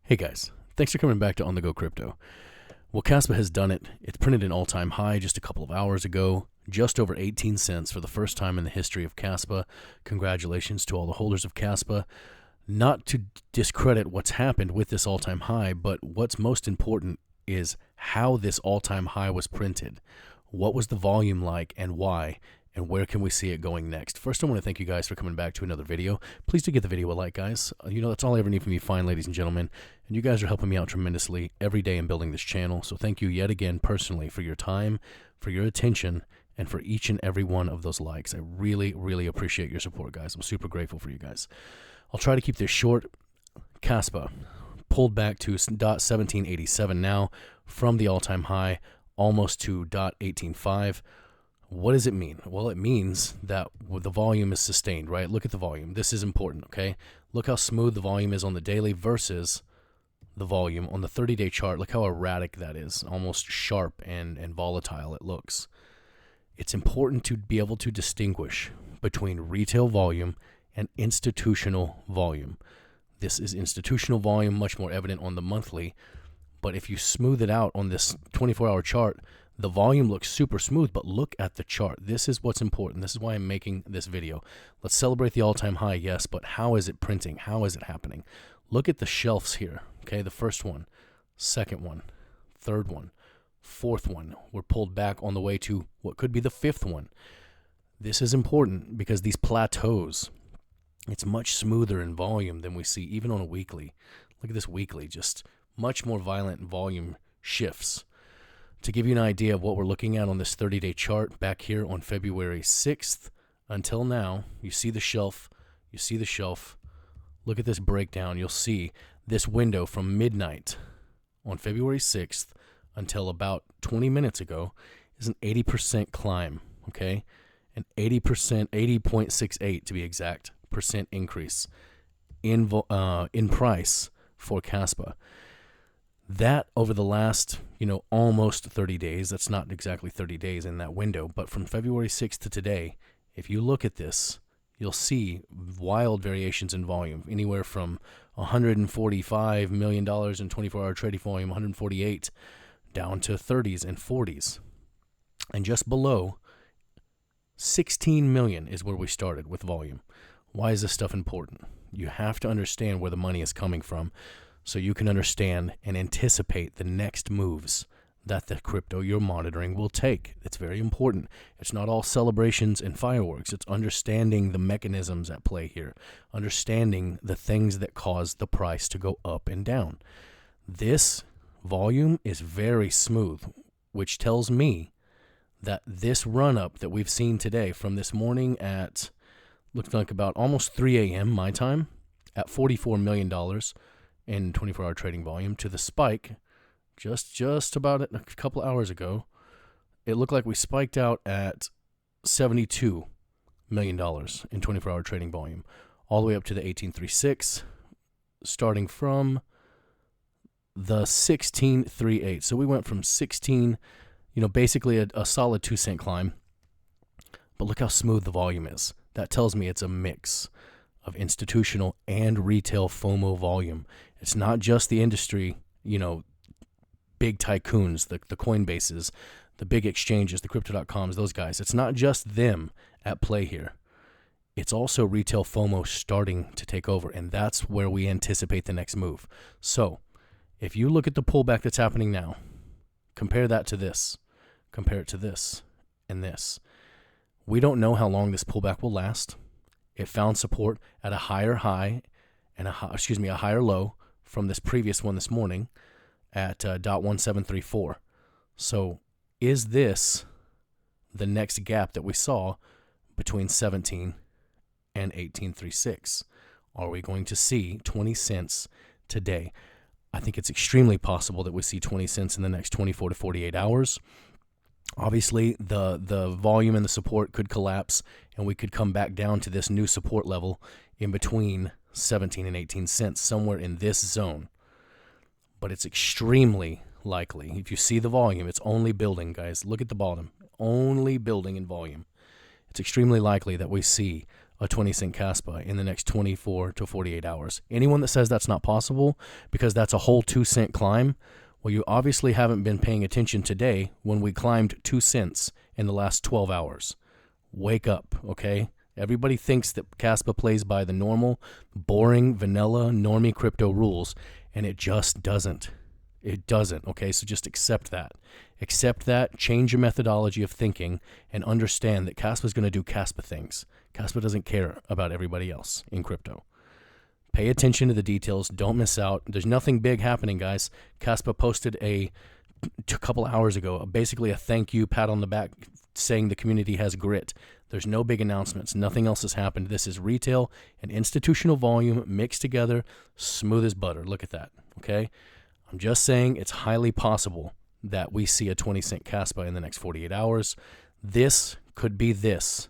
Hey guys, thanks for coming back to On The Go Crypto. Well, Kaspa has done it. It printed an all-time high just a couple of hours ago, just over 18 cents for the first time in the history of Kaspa. Congratulations to all the holders of Kaspa. Not to discredit what's happened with this all-time high, but what's most important is how this all-time high was printed. What was the volume like and why? And where can we see it going next? First, I want to thank you guys for coming back to another video. Please do give the video a like, guys. That's all I ever need from you fine ladies and gentlemen. And you guys are helping me out tremendously every day in building this channel. So thank you yet again personally for your time, for your attention, and for each and every one of those likes. I really, really appreciate your support, guys. I'm super grateful for you guys. I'll try to keep this short. Kaspa pulled back to .1787 now from the all-time high, almost to .185. What does it mean? Well, it means that the volume is sustained, right? Look at the volume. This is important, okay? Look how smooth the volume is on the daily versus the volume on the 30-day chart. Look how erratic that is, almost sharp and volatile it looks. It's important to be able to distinguish between retail volume and institutional volume. This is institutional volume, much more evident on the monthly, but if you smooth it out on this 24-hour chart, the volume looks super smooth, but look at the chart. This is what's important. This is why I'm making this video. Let's celebrate the all-time high, yes, but how is it printing? How is it happening? Look at the shelves here, okay? The first one, second one, third one, fourth one. We're pulled back on the way to what could be the fifth one. This is important because these plateaus, it's much smoother in volume than we see even on a weekly. Look at this weekly, just much more violent volume shifts. To give you an idea of what we're looking at on this 30-day chart back here on February 6th until now, you see the shelf, Look at this breakdown. You'll see this window from midnight on February 6th until about 20 minutes ago is an 80% climb, okay? An 80%, 80.68 to be exact, percent increase in price for Kaspa. That over the last, almost 30 days, that's not exactly 30 days in that window, but from February 6th to today, if you look at this, you'll see wild variations in volume, anywhere from $145 million in 24-hour trading volume, 148, down to 30s and 40s. And just below, 16 million is where we started with volume. Why is this stuff important? You have to understand where the money is coming from, so you can understand and anticipate the next moves that the crypto you're monitoring will take. It's very important. It's not all celebrations and fireworks. It's understanding the mechanisms at play here, understanding the things that cause the price to go up and down. This volume is very smooth, which tells me that this run-up that we've seen today from this morning at, looks like about almost 3 a.m. my time, at $44 million, in 24-hour trading volume, to the spike just about a couple hours ago. It looked like we spiked out at $72 million in 24-hour trading volume, all the way up to the 1836, starting from the 1638. So we went from 16, basically a solid 2-cent climb. But look how smooth the volume is. That tells me it's a mix of institutional and retail FOMO volume. It's not just the industry, big tycoons, the coinbases, the big exchanges, the crypto.coms, those guys. It's not just them at play here. It's also retail FOMO starting to take over, and that's where we anticipate the next move. So if you look at the pullback that's happening now, compare that to this, compare it to this and this. We don't know how long this pullback will last. It found support at a higher high and a higher low from this previous one this morning at .1734. So is this the next gap that we saw between 17 and 1836? Are we going to see 20 cents today? I think it's extremely possible that we see 20 cents in the next 24 to 48 hours. Obviously, the volume and the support could collapse, and we could come back down to this new support level in between 17 and 18 cents, somewhere in this zone. But it's extremely likely. If you see the volume, it's only building, guys. Look at the bottom. Only building in volume. It's extremely likely that we see a 20-cent Kaspa in the next 24 to 48 hours. Anyone that says that's not possible because that's a whole 2-cent climb, well, you obviously haven't been paying attention today when we climbed 2 cents in the last 12 hours. Wake up, okay? Everybody thinks that Kaspa plays by the normal, boring, vanilla, normie crypto rules, and it just doesn't. It doesn't, okay? So just accept that. Accept that, change your methodology of thinking, and understand that Kaspa is going to do Kaspa things. Kaspa doesn't care about everybody else in crypto. Pay attention to the details. Don't miss out. There's nothing big happening, guys. Kaspa posted a couple hours ago, basically a thank you, pat on the back, saying the community has grit. There's no big announcements. Nothing else has happened. This is retail and institutional volume mixed together, smooth as butter. Look at that, okay? I'm just saying it's highly possible that we see a 20-cent Kaspa in the next 48 hours. This could be this,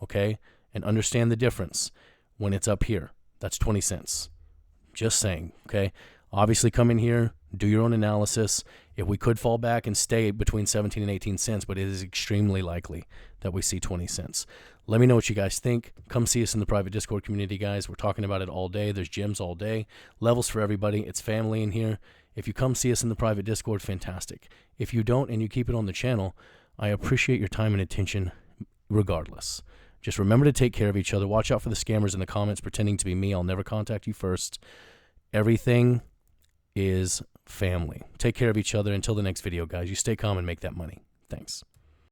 okay? And understand the difference when it's up here. That's 20 cents. Just saying, okay? Obviously, come in here, do your own analysis. If we could fall back and stay between 17 and 18 cents, but it is extremely likely that we see 20 cents. Let me know what you guys think. Come see us in the private Discord community, guys. We're talking about it all day. There's gems all day. Levels for everybody. It's family in here. If you come see us in the private Discord, fantastic. If you don't and you keep it on the channel, I appreciate your time and attention regardless. Just remember to take care of each other. Watch out for the scammers in the comments pretending to be me. I'll never contact you first. Everything is family. Take care of each other. Until the next video, guys. You stay calm and make that money. Thanks.